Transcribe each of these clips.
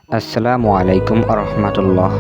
আসসালামু আলাইকুম রহমতুল্লাহ।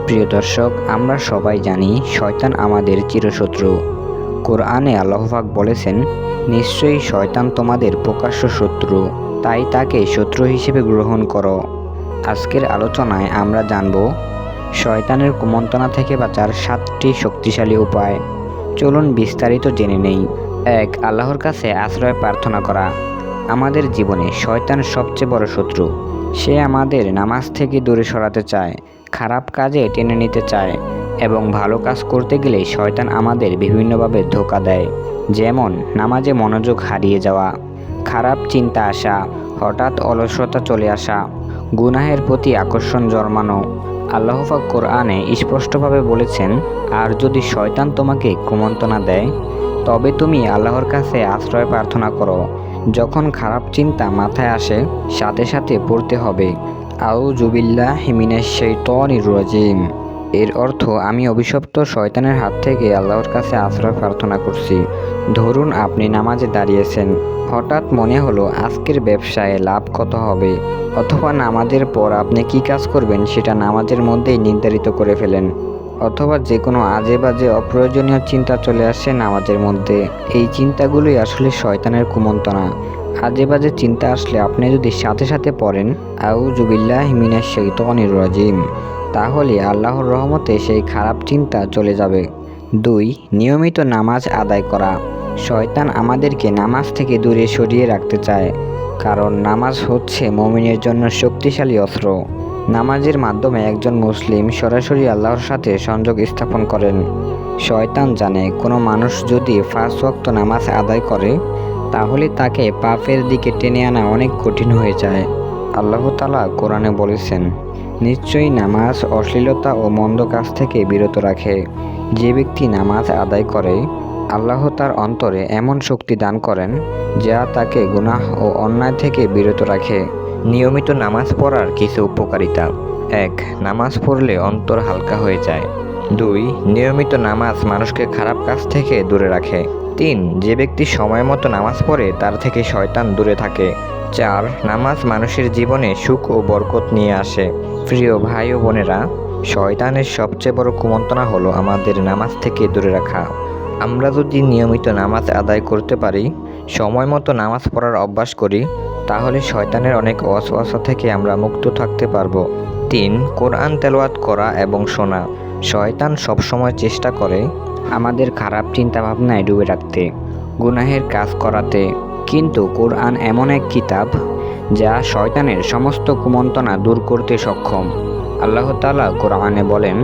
প্রিয় দর্শক, আমরা সবাই জানি শয়তান আমাদের চিরশত্রু। কোরআনে আল্লাহ পাক বলেছেন, নিশ্চয়ই শয়তান তোমাদের প্রকাশ্য শত্রু, তাই তাকে শত্রু হিসেবে গ্রহণ করো। আজকের আলোচনায় আমরা জানব শয়তানের কুমন্ত্রণা থেকে বাঁচার 7টি শক্তিশালী উপায়। চলুন বিস্তারিত জেনে নেই। 1. আল্লাহর কাছে আশ্রয় প্রার্থনা করা। আমাদের জীবনে শয়তান সবচেয়ে বড় শত্রু। সে আমাদের নামাজ থেকে দূরে সরাতে চায়, খারাপ কাজে টেনে নিতে চায় এবং ভালো কাজ করতে গেলে শয়তান আমাদের বিভিন্নভাবে ধোঁকা দেয়। যেমন নামাজে মনোযোগ হারিয়ে যাওয়া, খারাপ চিন্তা আসা, হঠাৎ অলসতা চলে আসা, গুনাহের প্রতি আকর্ষণ জন্মানো। আল্লাহ পাক কোরআনে স্পষ্টভাবে বলেছেন, আর যদি শয়তান তোমাকে কুমন্ত্রণা দেয়, তবে তুমি আল্লাহর কাছে আশ্রয় প্রার্থনা করো। যখন খারাপ চিন্তা মাথায় আসে, সাথে সাথে পড়তে হবে আউযু বিল্লাহি মিনাশ শাইতানির রাজিম। এর অর্থ, আমি অভিশপ্ত শয়তানের হাত থেকে আল্লাহর কাছে আশ্রয় প্রার্থনা করছি। ধরুন আপনি নামাজে দাঁড়িয়েছেন, হঠাৎ মনে হলো আজকের ব্যবসায় লাভ কত হবে, অথবা নামাজের পর আপনি কি কাজ করবেন সেটা নামাজের মধ্যেই নির্ধারিত করে ফেলেন, অথবা যে কোনো আজে বাজে অপ্রয়োজনীয় চিন্তা চলে আসে নামাজের মধ্যে। এই চিন্তাগুলোই আসলে শয়তানের কুমন্ত্রণা। আজে বাজে চিন্তা আসলে আপনি যদি সাথে সাথে পড়েন আউযু বিল্লাহি মিনাশ শাইতানির রাজিম, তাহলে আল্লাহর রহমতে সেই খারাপ চিন্তা চলে যাবে। 2. নিয়মিত নামাজ আদায় করা। শয়তান আমাদেরকে নামাজ থেকে দূরে সরিয়ে রাখতে চায়, কারণ নামাজ হচ্ছে মুমিনের জন্য শক্তিশালী অস্ত্র। নামাজের মাধ্যমে একজন মুসলিম সরাসরি আল্লাহর সাথে সংযোগ স্থাপন করেন। শয়তান জানে কোনো মানুষ যদি 5 ওয়াক্ত নামাজ আদায় করে, তাহলে তাকে পাপের দিকে টেনে আনা অনেক কঠিন হয়ে যায়। আল্লাহ তাআলা কোরআনে বলেছেন, নিশ্চয়ই নামাজ অশ্লীলতা ও মন্দ কাজ থেকে বিরত রাখে। যে ব্যক্তি নামাজ আদায় করে, আল্লাহ তার অন্তরে এমন শক্তি দান করেন যা তাকে গুনাহ ও অন্যায় থেকে বিরত রাখে। নিয়মিত নামাজ পড়ার কিছু উপকারিতা। 1. নামাজ পড়লে অন্তর হালকা হয়ে যায়। 2. নিয়মিত নামাজ মানুষকে খারাপ কাজ থেকে দূরে রাখে। 3. যে ব্যক্তি সময় মতো নামাজ পড়ে তার থেকে শয়তান দূরে থাকে। 4. নামাজ মানুষের জীবনে সুখ ও বরকত নিয়ে আসে। প্রিয় ভাই ও বোনেরা, শয়তানের সবচেয়ে বড় কুমন্ত্রণা হলো আমাদের নামাজ থেকে দূরে রাখা। আমরা যদি নিয়মিত নামাজ আদায় করতে পারি, সময় মতো নামাজ পড়ার অভ্যাস করি, তাহলে শয়তানের অনেক ওয়াসওয়াসা থেকে আমরা মুক্ত থাকতে পারবো। 3. কোরআন তেলাওয়াত করা এবং শোনা। শয়তান সবসময় চেষ্টা করে আমাদের খারাপ চিন্তাভাবনায় ডুবে রাখতে, গুনাহের কাজ করাতে। কিন্তু কোরআন এমন এক কিতাব যা শয়তানের সমস্ত কুমন্ত্রণা দূর করতে সক্ষম। আল্লাহ তাআলা কোরআনে বলেন,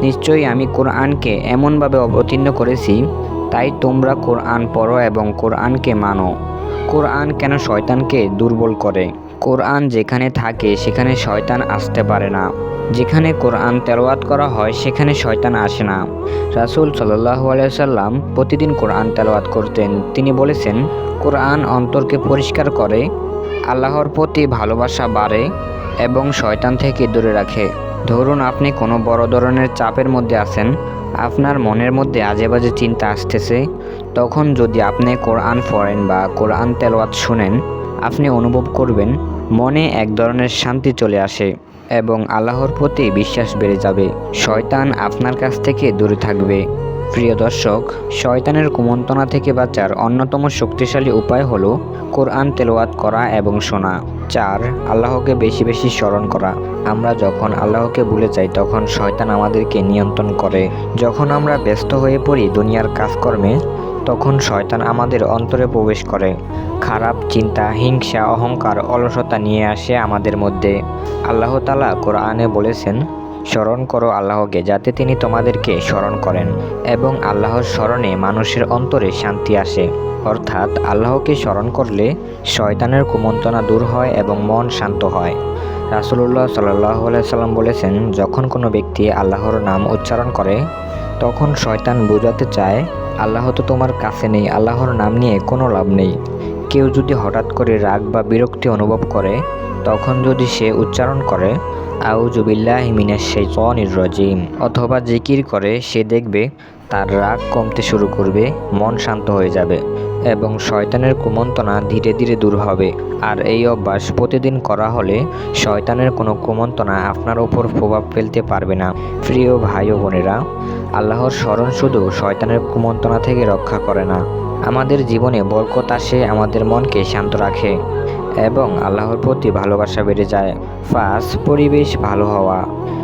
নিশ্চয়ই আমি কোরআনকে এমনভাবে অবতীর্ণ করেছি, তাই তোমরা কোরআন পড়ো এবং কোরআনকে মানো। কোরআন কেন শয়তানকে দুর্বল করে? কোরআন যেখানে থাকে সেখানে শয়তান আসতে পারে না। যেখানে কোরআন তেলাওয়াত করা হয় সেখানে শয়তান আসে না। রাসূল সাল্লাল্লাহু আলাইহি ওয়াসাল্লাম প্রতিদিন কোরআন তেলাওয়াত করতেন। তিনি বলেছেন, কোরআন অন্তরকে পরিষ্কার করে, আল্লাহর প্রতি ভালোবাসা বাড়ে এবং শয়তান থেকে দূরে রাখে। ধরুন আপনি কোনো বড় ধরনের চাপের মধ্যে আছেন, আপনার মনের মধ্যে আজে বাজে চিন্তা আসতেছে, তখন যদি আপনি কোরআন পড়েন বা কোরআন তেলাওয়াত শুনেন, আপনি অনুভব করবেন মনে এক ধরনের শান্তি চলে আসে এবং আল্লাহর প্রতি বিশ্বাস বেড়ে যাবে। শয়তান আপনার কাছ থেকে দূরে থাকবে। প্রিয় দর্শক, শয়তানের কুমন্ত্রণা থেকে বাঁচার অন্যতম শক্তিশালী উপায় হলো কোরআন তেলাওয়াত করা এবং শোনা। 4. আল্লাহকে বেশি বেশি স্মরণ করা। আমরা যখন আল্লাহকে ভুলে যাই তখন শয়তান আমাদেরকে নিয়ন্ত্রণ করে। যখন আমরা ব্যস্ত হয়ে পড়ি দুনিয়ার কাজকর্মে, তখন শয়তান আমাদের অন্তরে প্রবেশ করে। খারাপ চিন্তা, হিংসা, অহংকার, অলসতা নিয়ে আসে আমাদের মধ্যে। আল্লাহ তাআলা কোরআনে বলেছেন, স্মরণ করো আল্লাহকে যাতে তিনি তোমাদেরকে স্মরণ করেন, এবং আল্লাহর স্মরণে মানুষের অন্তরে শান্তি আসে। অর্থাৎ আল্লাহকে স্মরণ করলে শয়তানের কুমন্ত্রণা দূর হয় এবং মন শান্ত হয়। রাসূলুল্লাহ সাল্লাল্লাহু আলাইহি সাল্লাম বলেছেন, যখন কোনো ব্যক্তি আল্লাহর নাম উচ্চারণ করে, তখন শয়তান বোঝাতে চায় আল্লাহ তো তোমার কাছে নেই, আল্লাহর নাম নিয়ে কোনো লাভ নেই। কেউ যদি হঠাৎ করে রাগ বা বিরক্তি অনুভব করে, তখন যদি সে উচ্চারণ করে আউযু বিল্লাহি মিনাশ শাইতানির রাজিম অথবা জিকির করে, সে দেখবে তার রাগ কমতে শুরু করবে, মন শান্ত হয়ে যাবে এবং শয়তানের কুমন্ত্রণা ধীরে ধীরে দূর হবে। আর এই অভ্যাস প্রতিদিন করা হলে শয়তানের কোনো কুমন্ত্রণা আপনার উপর প্রভাব ফেলতে পারবে না। প্রিয় ভাই ও বোনেরা, আল্লাহর স্মরণ শুধু শয়তানের কুমন্ত্রণা থেকে রক্ষা করে না, আমাদের জীবনে বরকত আসে, আমাদের মনকে শান্ত রাখে এবং আল্লাহর প্রতি ভালোবাসা বেড়ে যায়। 5. পরিবেশ ভালো হওয়া।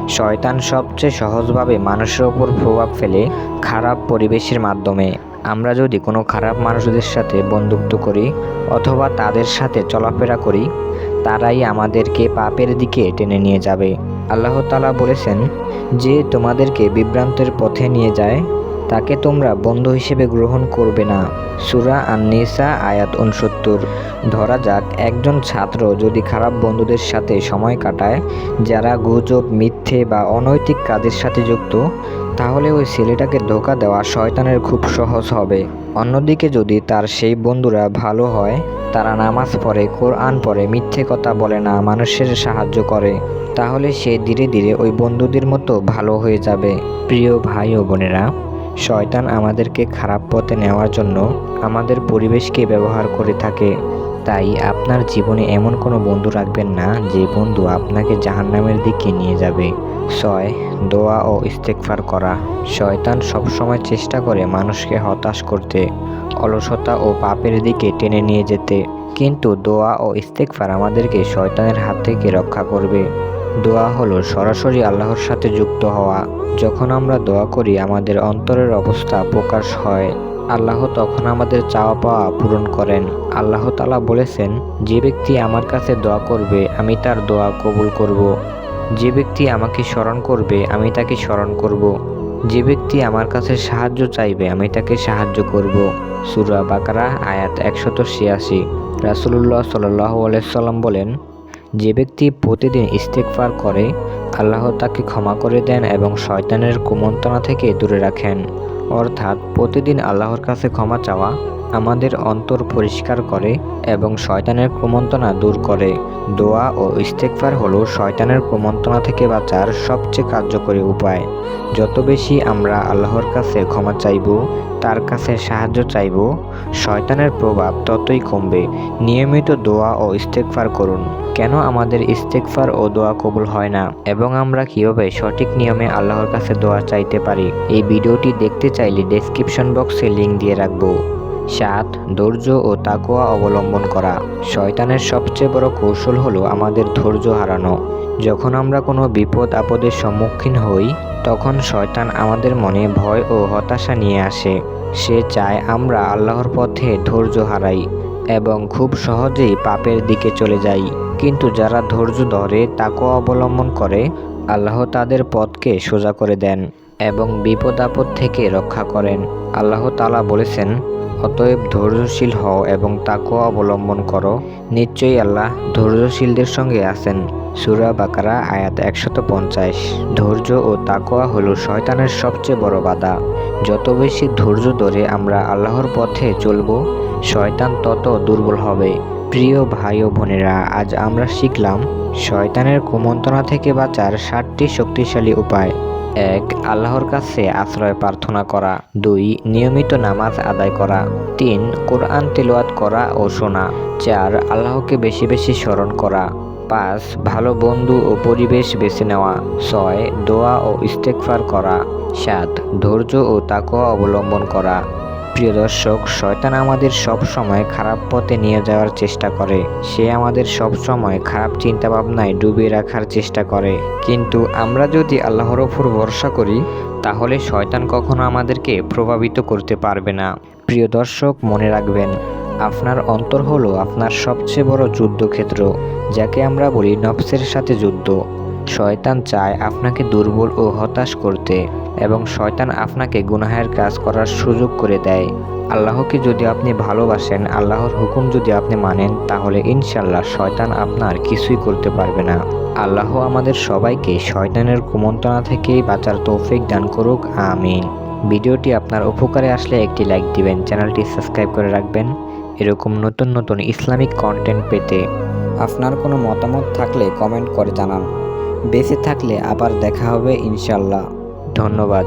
শয়তান সবচেয়ে সহজভাবে মানুষের ওপর প্রভাব ফেলে খারাপ পরিবেশের মাধ্যমে। আমরা যদি কোনো খারাপ মানুষদের সাথে বন্ধুত্ব করি অথবা তাদের সাথে চলাফেরা করি, তারাই আমাদেরকে পাপের দিকে টেনে নিয়ে যাবে। আল্লাহ তাআলা বলেছেন, যে তোমাদেরকে বিভ্রান্তের পথে নিয়ে যায় তাকে তোমরা বন্ধু হিসেবে গ্রহণ করবে না। সূরা আন-নিসা আয়াত 69। ধরা যাক একজন ছাত্র যদি খারাপ বন্ধুদের সাথে সময় কাটায় যারা গুজব, মিথ্যে বা অনৈতিক কাজের সাথে যুক্ত, তাহলে ওই ছেলেটাকে ধোঁকা দেওয়া শয়তানের খুব সহজ হবে। অন্যদিকে যদি তার সেই বন্ধুরা ভালো হয়, তারা নামাজ পড়ে, কোরআন পড়ে, মিথ্যে কথা বলে না, মানুষের সাহায্য করে, তাহলে সে ধীরে ধীরে ওই বন্ধুদের মতো ভালো হয়ে যাবে। প্রিয় ভাই ও বোনেরা, শয়তান আমাদেরকে খারাপ পথে নেওয়ার জন্য আমাদের পরিবেশকে ব্যবহার করে থাকে। তাই আপনার জীবনে এমন কোনো বন্ধু রাখবেন না যে বন্ধু আপনাকে জাহান্নামের দিকে নিয়ে যাবে। 6. দোয়া ও ইস্তেগফার করা। শয়তান সবসময় চেষ্টা করে মানুষকে হতাশ করতে, অলসতা ও পাপের দিকে টেনে নিয়ে যেতে, কিন্তু দোয়া ও ইস্তেগফার আমাদেরকে শয়তানের হাত থেকে রক্ষা করবে। দোয়া হলো সরাসরি আল্লাহর সাথে যুক্ত হওয়া। যখন আমরা দোয়া করি আমাদের অন্তরের অবস্থা প্রকাশ হয়, আল্লাহ তখন আমাদের চাওয়া পাওয়া পূরণ করেন। আল্লাহ তাআলা বলেছেন, যে ব্যক্তি আমার কাছে দোয়া করবে আমি তার দোয়া কবুল করব। যে ব্যক্তি আমাকে স্মরণ করবে আমি তাকে স্মরণ করব। যে ব্যক্তি আমার কাছে সাহায্য চাইবে আমি তাকে সাহায্য করব। সূরা বাকারা আয়াত 186। রাসূলুল্লাহ সাল্লাল্লাহু আলাইহি সাল্লাম বলেন, যে ব্যক্তি প্রতিদিন ইস্তেগফার করে আল্লাহ তাকে ক্ষমা করে দেন এবং শয়তানের কুমন্ত্রণা থেকে দূরে রাখেন। অর্থাৎ প্রতিদিন আল্লাহর কাছে ক্ষমা চাওয়া আমাদের অন্তর পরিষ্কার করে এবং শয়তানের কুমন্ত্রণা দূর করে। দোয়া ও ইস্তেগফার হলো শয়তানের কুমন্ত্রণা থেকে বাঁচার সবচেয়ে কার্যকরী উপায়। যত বেশি আমরা আল্লাহর কাছে ক্ষমা চাইব, তার কাছে সাহায্য চাইব, শয়তানের প্রভাব ততই কমবে। নিয়মিত দোয়া ও ইস্তেগফার করুন। কেন আমাদের ইস্তেগফার ও দোয়া কবুল হয় না এবং আমরা কিভাবে সঠিক নিয়মে আল্লাহর কাছে দোয়া চাইতে পারি, এই ভিডিওটি দেখতে চাইলে ডেসক্রিপশন বক্সে লিংক দিয়ে রাখবো। 7. ধৈর্য ও তাকওয়া অবলম্বন করা। শয়তানের সবচেয়ে বড় কৌশল হলো আমাদের ধৈর্য হারানো। যখন আমরা কোনো বিপদ আপদের সম্মুখীন হই তখন শয়তান আমাদের মনে ভয় ও হতাশা নিয়ে আসে। সে চায় আমরা আল্লাহর পথে ধৈর্য হারাই এবং খুব সহজেই পাপের দিকে চলে যাই। কিন্তু যারা ধৈর্য ধরে, তাকওয়া অবলম্বন করে, আল্লাহ তাদের পথকে সোজা করে দেন এবং বিপদ আপদ থেকে রক্ষা করেন। আল্লাহ তাআলা বলেছেন, অতএব ধৈর্যশীল হও এবং তাকওয়া অবলম্বন করো, নিশ্চয়ই আল্লাহ ধৈর্যশীলদের সঙ্গে আছেন। সূরা বাকারা আয়াত 150। ধৈর্য ও তাকওয়া হলো শয়তানের সবচেয়ে বড় বাধা। যত বেশি ধৈর্য ধরে আমরা আল্লাহর পথে চলব, শয়তান তত দুর্বল হবে। প্রিয় ভাই ও বোনেরা, আজ আমরা শিখলাম শয়তানের কুমন্ত্রণা থেকে বাঁচার 7টি শক্তিশালী উপায়। 1. আল্লাহর কাছে আশ্রয় প্রার্থনা করা। 2. নিয়মিত নামাজ আদায় করা। 3. কোরআন তিলাওয়াত করা ও শোনা। 4. আল্লাহকে বেশি বেশি স্মরণ করা। 5. ভালো বন্ধু ও পরিবেশ বেছে নেওয়া। 6. দোয়া ও ইস্তেগফার করা। 7. ধৈর্য ও তাকওয়া অবলম্বন করা। প্রিয় দর্শক, শয়তান আমাদের সব সময় খারাপ পথে নিয়ে যাওয়ার চেষ্টা করে। সে আমাদের সব সময় খারাপ চিন্তা ভাবনায় ডুবিয়ে রাখার চেষ্টা করে, কিন্তু আমরা যদি আল্লাহর ওপর ভরসা করি তাহলে শয়তান কখনো আমাদেরকে প্রভাবিত করতে পারবে না। প্রিয় দর্শক, মনে রাখবেন, আপনার অন্তর হলো আপনার সবচেয়ে বড় যুদ্ধক্ষেত্র, যাকে আমরা বলি নফসের সাথে যুদ্ধ। শয়তান চায় আপনাকে দুর্বল ও হতাশ করতে এবং শয়তান আপনাকে গুনাহের কাজ করার সুযোগ করে দেয়। আল্লাহকে যদি আপনি ভালোবাসেন, আল্লাহর হুকুম যদি আপনি মানেন, তাহলে ইনশাল্লাহ শয়তান আপনার কিছুই করতে পারবে না। আল্লাহ আমাদের সবাইকে শয়তানের কুমন্ত্রণা থেকে বাঁচার তৌফিক দান করুক, আমিন। ভিডিওটি আপনার উপকারে আসলে একটি লাইক দিবেন, চ্যানেলটি সাবস্ক্রাইব করে রাখবেন এরকম নতুন নতুন ইসলামিক কন্টেন্ট পেতে। আপনার কোনো মতামত থাকলে কমেন্ট করে জানান। বেঁচে থাকলে আবার দেখা হবে ইনশাল্লাহ। ধন্যবাদ।